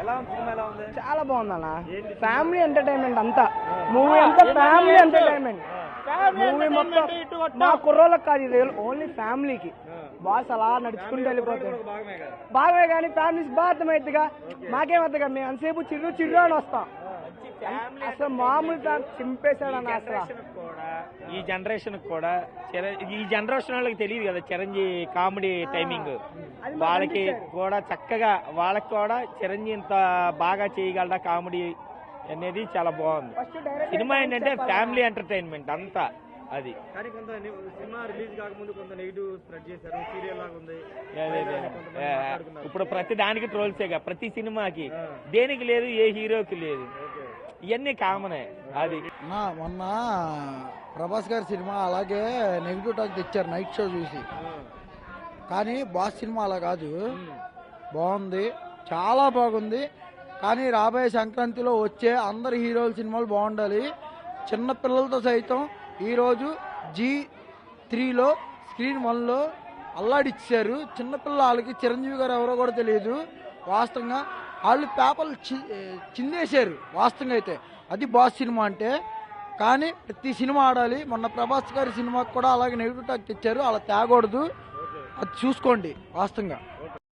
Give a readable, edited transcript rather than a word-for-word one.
ఎలా ఉంది సినిమా? ఎలా ఉంది? చాలా బాగుంది అన్న. ఫ్యామిలీ ఎంటర్టైన్మెంట్ అంతా, మూవీ అంతా ఫ్యామిలీ ఎంటర్టైన్మెంట్. మూవీ మొత్తం మా కుర్రోళ్ళకి కాదు, ఇది ఓన్లీ ఫ్యామిలీకి. బాస్ అలా నడుచుకుంటూ వెళ్ళిపోతాయి. బాగా కానీ ఫ్యామిలీస్ బాగా అర్థమైద్దిగా. మాకేమవుతుందిగా, మేము అంతసేపు చిర్రు అని వస్తాం. అసలు మామూలు చింపేశాడు అన్న. అసలు ఈ జనరేషన్ కూడా ఈ జనరేషన్ వాళ్ళకి తెలియదు కదా చిరంజీవి కామెడీ టైమింగ్. వాళ్ళకి కూడా చక్కగా, వాళ్ళకి కూడా చిరంజీవి ఇంత బాగా చేయగలడా కామెడీ అనేది చాలా బాగుంది. సినిమా ఏంటంటే ఫ్యామిలీ ఎంటర్టైన్మెంట్ అంతా అది. కానీ కొంత సినిమా రిలీజ్ కాకముందు కొంత నెగిటివ్ స్ప్రెడ్ చేశారు, సీరియల్ లాగా ఉంది. ఇప్పుడు ప్రతి దానికి ట్రోల్సేగా, ప్రతి సినిమాకి దేనికి లేదు, ఏ హీరోకి లేదు, ఇవన్నీ కామనే. అది మొన్న ప్రభాస్ గారి సినిమా అలాగే నెగిటివ్ టాక్ తెచ్చారు నైట్ షో చూసి. కానీ బాస్ సినిమా అలా కాదు, బాగుంది, చాలా బాగుంది. కానీ రాబోయే సంక్రాంతిలో వచ్చే అందరి హీరోల సినిమాలు బాగుండాలి. చిన్న పిల్లలతో సైతం ఈరోజు G3లో స్క్రీన్ 1లో అల్లాడిచ్చారు. చిన్నపిల్ల వాళ్ళకి చిరంజీవి గారు ఎవరో కూడా తెలియదు. వాస్తవంగా వాళ్ళు పేపర్లు చిందేశారు వాస్తవంగా అయితే. అది బాస్ సినిమా అంటే. కానీ ప్రతి సినిమా ఆడాలి. మొన్న ప్రభాస్ గారి సినిమాకి కూడా అలాగే నెగిటివ్ టాక్ తెచ్చారు, అలా తేగకూడదు. అది చూసుకోండి వాస్తవంగా.